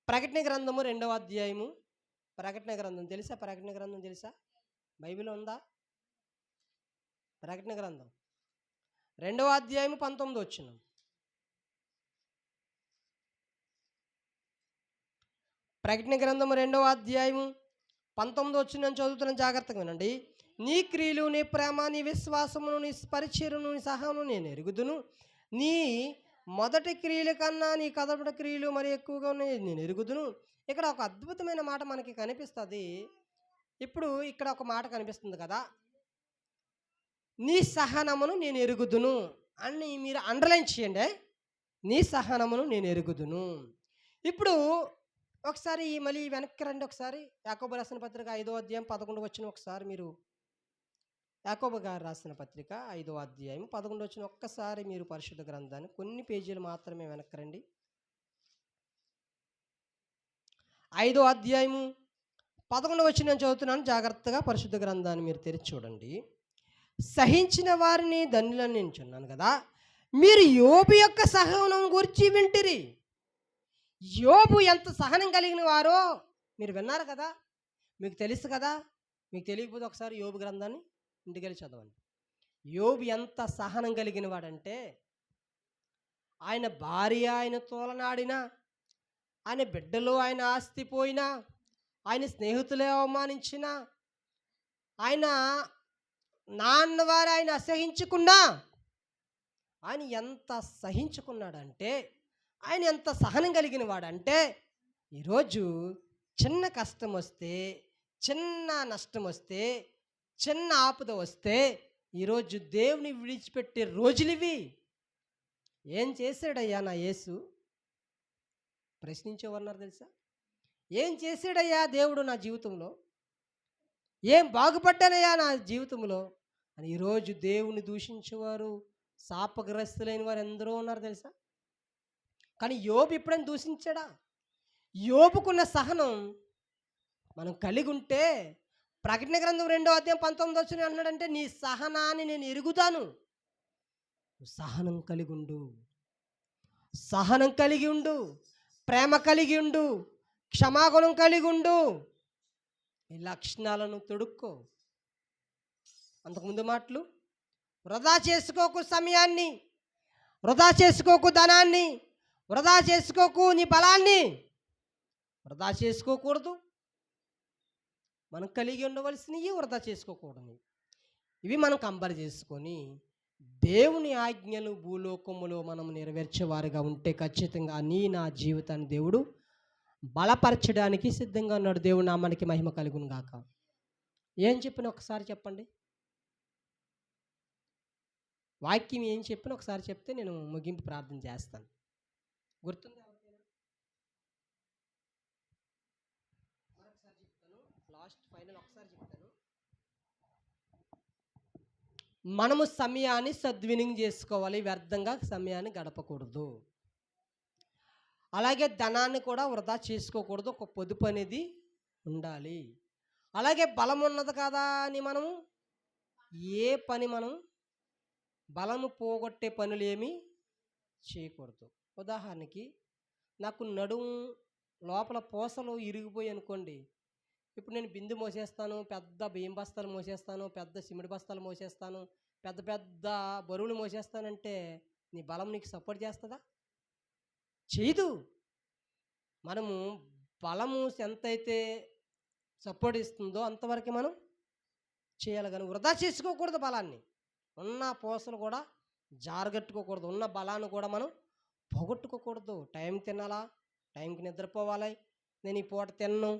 ప్రకటన గ్రంథము 2వ అధ్యాయము. ప్రకటన గ్రంథం తెలుసా? ప్రకటన గ్రంథం తెలుసా? బైబిల్ ఉందా? ప్రకటన గ్రంథం 2వ అధ్యాయము 19వ వచనం. ప్రకటన గ్రంథము 2వ అధ్యాయము 19వ వచనం చదువుతున్న జాగ్రత్తగా వినండి. నీ క్రియలు, నీ ప్రేమ, నీ విశ్వాసమును, నీ పరిచర్యను, నీ సహనము నేను ఎరుగుదును. నీ మొదటి క్రియల కన్నా నీ కదపటి క్రియలు మరి ఎక్కువగా ఉన్నాయి నేను ఎరుగుదును. ఇక్కడ ఒక అద్భుతమైన మాట మనకి కనిపిస్తుంది. ఇప్పుడు ఇక్కడ ఒక మాట కనిపిస్తుంది కదా, నీ సహనమును నేను ఎరుగుదును అని మీరు అండర్లైన్ చేయండి. నీ సహనమును నేను ఎరుగుదును. ఇప్పుడు ఒకసారి మళ్ళీ వెనక్కి రండి. ఒకసారి యాకోబు రాసిన పత్రిక 5వ అధ్యాయం 11వ వచనం ఒకసారి మీరు, యాకోబు గారు రాసిన పత్రిక 5వ అధ్యాయం 11వ వచనం ఒక్కసారి మీరు పరిశుద్ధ గ్రంథాన్ని కొన్ని పేజీలు మాత్రమే వెనక్కి రండి. 5వ అధ్యాయము 11వ వచనం చదువుతున్నాను, జాగ్రత్తగా పరిశుద్ధ గ్రంథాన్ని మీరు తెరిచి చూడండి. సహించిన వారిని ధన్యులని నేను చున్నాను కదా, మీరు యోబు యొక్క సహనం గురించి వింటిరి. యోబు ఎంత సహనం కలిగిన వారో మీరు విన్నారు కదా, మీకు తెలుసు కదా. మీకు తెలియకపోతే ఒకసారి యోబు గ్రంథాన్ని ఇంటికెళ్ళి చదవండి. యోబు ఎంత సహనం కలిగిన వాడంటే, ఆయన భార్య ఆయన తోలనాడినా, ఆయన బిడ్డలు ఆయన ఆస్తి పోయినా, ఆయన స్నేహితులే అవమానించినా, ఆయన నాన్నవారు ఆయన అసహించుకున్నా, ఆయన ఎంత సహించుకున్నాడంటే, ఆయన ఎంత సహనం కలిగిన వాడంటే, ఈరోజు చిన్న కష్టం వస్తే, చిన్న నష్టం వస్తే, చిన్న ఆపద వస్తే ఈరోజు దేవుని విడిచిపెట్టే రోజులు ఇవి. ఏం చేశాడయ్యా నా యేసు? ప్రశ్నించేవారున్నారు తెలుసా? ఏం చేశాడయ్యా దేవుడు నా జీవితంలో? ఏం బాగుపడ్డానయ్యా నా జీవితంలో అని ఈరోజు దేవుని దూషించేవారు, శాపగ్రస్తులైన వారు ఎందరో ఉన్నారు తెలుసా. కానీ యోబు ఎప్పుడైనా దూషించాడా? యోబుకున్న సహనం మనం కలిగి ఉంటే, ప్రకటన గ్రంథం 2వ అధ్యాయం 19వ వచనం అన్నాడంటే, నీ సహనాన్ని నేను ఎరుగుతాను. సహనం కలిగి ఉండు, సహనం కలిగి ఉండు, ప్రేమ కలిగి ఉండు, క్షమాగుణం కలిగి ఉండు. ఈ లక్షణాలను తొడుక్కో. అంతకుముందు మాటలు, వృధా చేసుకోకు సమయాన్ని, వృధా చేసుకోకు ధనాన్ని, వృధా చేసుకోకు నీ బలాన్ని, వృధా చేసుకోకూడదు. మనం కలిగి ఉండవలసినవి వృధా చేసుకోకూడదు. ఇవి మనం కంపేర్ చేసుకొని దేవుని ఆజ్ఞలు భూలోకములో మనం నెరవేర్చేవారుగా ఉంటే ఖచ్చితంగా నా జీవితాన్ని దేవుడు బలపరచడానికి సిద్ధంగా ఉన్నాడు. దేవుడు నామానికి మహిమ కలుగును గాక. ఏం చెప్పిన ఒకసారి చెప్పండి. వాక్యం ఏం చెప్పిన ఒకసారి చెప్తే నేను ముగింపు ప్రార్థన చేస్తాను. గుర్తుంది ఎవరికైనా? మరొకసారి చెప్తాను, లాస్ట్ ఫైనల్ ఒకసారి చెప్తాను. మనము సమయాన్ని సద్వినియోగం చేసుకోవాలి, వ్యర్థంగా సమయాన్ని గడపకూడదు. అలాగే ధనాన్ని కూడా వృధా చేసుకోకూడదు. ఒక పొదుపు అనేది ఉండాలి. అలాగే బలం ఉన్నది కదా అని మనము ఏ పని మనం బలము పోగొట్టే పనులు ఏమీ చేయకూడదు. ఉదాహరణకి నాకు నడుము లోపల పూసలు ఇరిగిపోయి అనుకోండి, ఇప్పుడు నేను బిందు మోసేస్తాను, పెద్ద బియ్యం బస్తాలు మోసేస్తాను, పెద్ద సిమెంట్ బస్తాలు మోసేస్తాను, పెద్ద పెద్ద బరువులు మోసేస్తానంటే నీ బలం నీకు సపోర్ట్ చేస్తుందా? చేయదు. మనము బలము ఎంతైతే సపోర్ట్ ఇస్తుందో అంతవరకు మనం చేయాలి, కానీ వృధా చేసుకోకూడదు. బలాన్ని, ఉన్న పూసలు కూడా జారగట్టుకోకూడదు, ఉన్న బలాన్ని కూడా మనం పోగొట్టుకోకూడదు. టైం తినాలా, టైంకి నిద్రపోవాలి. నేను ఈ పూట తిన్ను,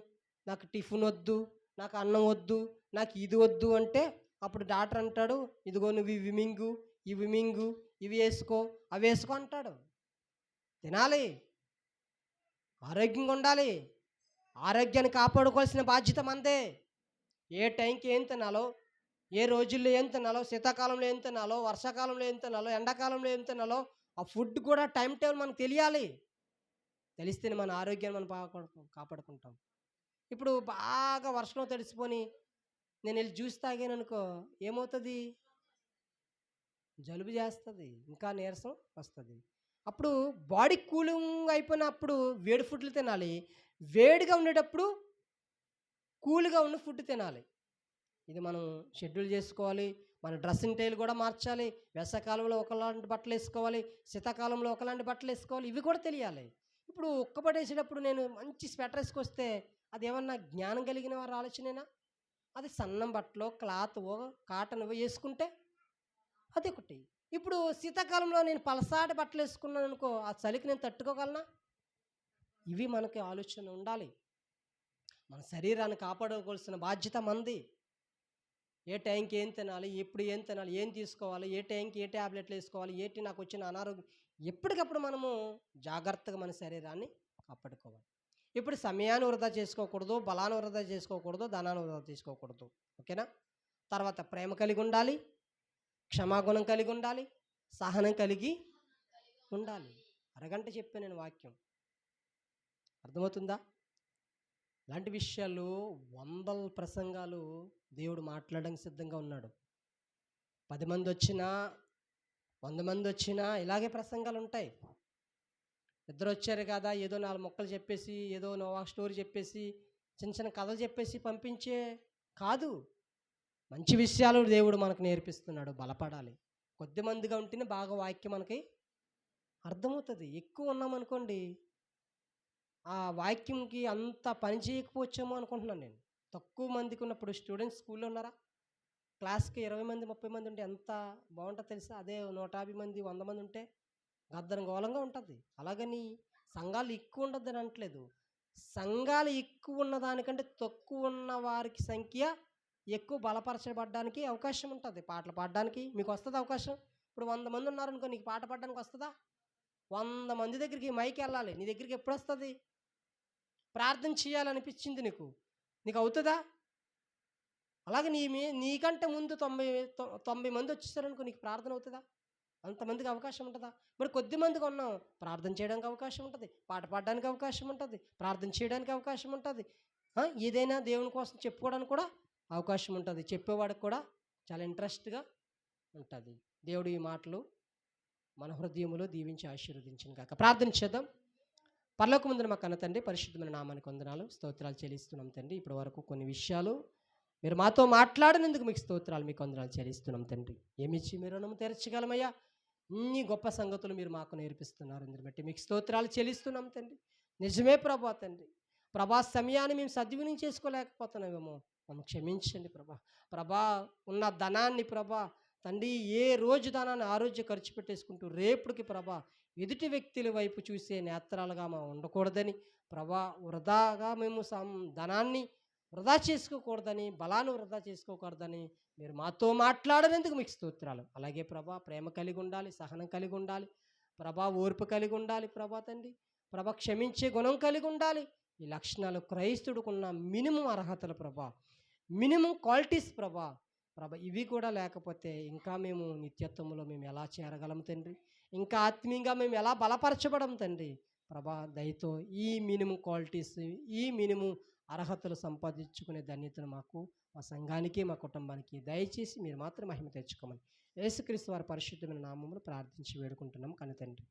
నాకు టిఫిన్ వద్దు, నాకు అన్నం వద్దు, నాకు ఇది వద్దు అంటే అప్పుడు డాక్టర్ అంటాడు, ఇదిగో నువ్వు ఈ విమింగు ఇవి వేసుకో, అవి వేసుకో అంటాడు. తినాలి, ఆరోగ్యంగా ఉండాలి. ఆరోగ్యాన్ని కాపాడుకోవాల్సిన బాధ్యత మనదే. ఏ టైంకి ఏం తినాలో, ఏ రోజుల్లో ఏం తినాలో, శీతాకాలంలో ఏం తినాలో, వర్షాకాలంలో ఏం తినాలో, ఎండాకాలంలో ఏం తినాలో, ఆ ఫుడ్ కూడా టైం టేబుల్ మనకు తెలియాలి. తెలిస్తేనే మన ఆరోగ్యాన్ని మనం కాపాడుకుంటాం. ఇప్పుడు బాగా వర్షంలో తడిసిపోని నేను వెళ్ళి జ్యూస్ తాగాననుకో ఏమవుతుంది? జలుబు చేస్తుంది, ఇంకా నీరసం వస్తుంది. అప్పుడు బాడీ కూలింగ్ అయిపోయినప్పుడు వేడి ఫుడ్లు తినాలి. వేడిగా ఉండేటప్పుడు కూల్‌గా ఉన్న ఫుడ్ తినాలి. ఇది మనం షెడ్యూల్ చేసుకోవాలి. మన డ్రెస్సింగ్ స్టైల్ కూడా మార్చాలి. వేసవికాలంలో ఒకలాంటి బట్టలేసుకోవాలి. శీతాకాలంలో ఒకలాంటి బట్టలేసుకోవాలి. ఇవి కూడా తెలియాలి. ఇప్పుడు ఉక్కబడేసేటప్పుడు నేను మంచి స్వెటర్ ఏసుకొస్తే అదేమన్నా జ్ఞానం కలిగిన వారి ఆలోచనేనా? అది సన్నం బట్టలో క్లాతవో, కాటన్‌వో యేసుకుంటే అదొకటి. ఇప్పుడు శీతాకాలంలో నేను పలసాటి బట్టలేసుకున్నాననుకో, ఆ చలికి నేను తట్టుకోగలనా? ఇవి మనకి ఆలోచన ఉండాలి. మన శరీరాన్ని కాపాడుకోవాల్సిన బాధ్యత మనది. ఏ టైంకి ఏం తినాలి? ఎప్పుడు ఏం తినాలి? ఏం తీసుకోవాలి? ఏ టైంకి ఏ టాబ్లెట్లు ఏసుకోవాలి? ఏంటి నాకొచ్చిన అనారోగ్యం ఎప్పటికప్పుడు మనము జాగ్రత్తగా మన శరీరాన్ని కాపాడుకోవాలి. ఇప్పుడు సమయాన్ని వృధా చేసుకోకూడదు, బలాన్ని వృధా చేసుకోకూడదు, ధనాన్ని వృధా చేసుకోకూడదు. ఓకేనా? తర్వాత ప్రేమ కలిగి ఉండాలి, క్షమాగుణం కలిగి ఉండాలి, సహనం కలిగి ఉండాలి. అరగంట చెప్పాను నేను వాక్యం. అర్థమవుతుందా? ఇలాంటి విషయాలు వందల ప్రసంగాలు దేవుడు మాట్లాడడానికి సిద్ధంగా ఉన్నాడు. 10 మంది వచ్చినా, 100 మంది వచ్చినా ఇలాగే ప్రసంగాలు ఉంటాయి. ఇద్దరు వచ్చారు కదా, ఏదో 4 ముక్కలు చెప్పేసి, ఏదో నోవాహు స్టోరీ చెప్పేసి, చిన్న చిన్న కథలు చెప్పేసి పంపించే కాదు. మంచి విషయాలు దేవుడు మనకు నేర్పిస్తున్నాడు. బలపడాలి. కొద్ది మందిగా ఉంటేనే బాగా వాక్యం మనకి అర్థమవుతుంది. ఎక్కువ ఉన్నామనుకోండి, ఆ వాక్యంకి అంత పని చేయకపోవచ్చేమో అనుకుంటున్నాను నేను. తక్కువ మందికి ఉన్నప్పుడు స్టూడెంట్స్ స్కూల్లో ఉన్నారా? క్లాస్‌కి 20 మంది, 30 మంది ఉంటే ఎంత బావుంటదో తెలుసా? అదే 150 మంది, 100 మంది ఉంటే గద్దరగోళంగా ఉంటది. అలాగని సంఘాలు ఎక్కువ ఉండొద్దని అనట్లేదు. సంఘాలు ఎక్కువ ఉన్న దానికంటే తక్కువ ఉన్న వారికి సంఖ్య ఎక్కువ బలపరచబడ్డానికి అవకాశం ఉంటది. పాటలు పాడడానికి మీకొస్తదా అవకాశం? ఇప్పుడు 100 మంది ఉన్నారనుకో, నీకు పాట పాడడానికి వస్తదా? 100 మంది దగ్గరికి మైకెళ్ళాలి. నీ దగ్గరికి ఎప్పుడొస్తది? ప్రార్థన చేయాలనిపించింది నీకు. నీకవుతదా? అలాగే నీకంటే ముందు 90 మంది వచ్చేసారనుకో, నీకు ప్రార్థన అవుతదా? అంతమందికి అవకాశం ఉంటదా? మరి కొద్ది మందిగా ఉన్నాం. ప్రార్థన చేయడానికి అవకాశం ఉంటది. పాట పాడడానికి అవకాశం ఉంటది. ప్రార్థన చేయడానికి అవకాశం ఉంటది. ఏదైనా దేవుని కోసం చెప్పుకోవడానికి కూడా అవకాశం ఉంటది. చెప్పేవాడికి కూడా చాలా ఇంట్రెస్ట్‌గా ఉంటది. దేవుడు ఈ మాటలు మన హృదయములో దీవించి ఆశీర్వదించును గాక. ప్రార్థన చేద్దాం. పరలోకమందున మా కన్న తండ్రి, పరిశుద్ధమైన నామానికి వందనాలు, స్తోత్రాలు చెల్లిస్తున్నాం తండ్రి. ఇప్పటి వరకు కొన్ని విషయాలు మీరు మాతో మాట్లాడినందుకు మీకు స్తోత్రాలు, మీకు వందనాలు చెల్లిస్తున్నాం తండ్రి. ఏమిచ్చి మీ రుణము తీర్చగలమయ్యా? ఇన్ని గొప్ప సంగతులు మీరు మాకు నేర్పిస్తున్నారు. అందుని బట్టి మీకు స్తోత్రాలు చెల్లిస్తున్నాం తండ్రి. నిజమే ప్రభా తండ్రి. ప్రభా సమయాన్ని మేము సద్వినియోగం చేసుకోలేకపోతున్నామేమో, మమ్మల్ని క్షమించండి ప్రభా. ప్రభా ఉన్న ధనాన్ని ప్రభా తండ్రి, ఏ రోజు ధనాన్ని ఆ రోజు ఖర్చు పెట్టేసుకుంటూ రేపుడికి ప్రభా ఎదుటి వ్యక్తుల వైపు చూసే నేత్రాలుగా మా ఉండకూడదని ప్రభా, వృధాగా మేము ధనాన్ని వృధా చేసుకోకూడదని, బలాన్ని వృధా చేసుకోకూడదని మీరు మాతో మాట్లాడినందుకు మీకు స్తోత్రాలు. అలాగే ప్రభా ప్రేమ కలిగి ఉండాలి, సహనం కలిగి ఉండాలి ప్రభా, ఓర్పు కలిగి ఉండాలి ప్రభా తండ్రి. ప్రభా క్షమించే గుణం కలిగి ఉండాలి. ఈ లక్షణాలు క్రైస్తుడుకున్న మినిమం అర్హతలు ప్రభా, మినిమం క్వాలిటీస్ ప్రభా. ఇవి కూడా లేకపోతే ఇంకా మేము నిత్యత్వంలో మేము ఎలా చేరగలం తండ్రి? ఇంకా ఆత్మీయంగా మేము ఎలా బలపరచబడం తండ్రి? ప్రభా దయతో ఈ మినిమం క్వాలిటీస్, ఈ మినిమం అర్హతలు సంపాదించుకునే ధన్యతను మాకు, మా సంఘానికి, మా కుటుంబానికి దయచేసి మీరు మాత్రం మహిమ తెచ్చుకోమని యేసుక్రీస్తు వారి పరిశుద్ధమైన నామములో ప్రార్థించి వేడుకుంటున్నాం కన్న తండ్రి.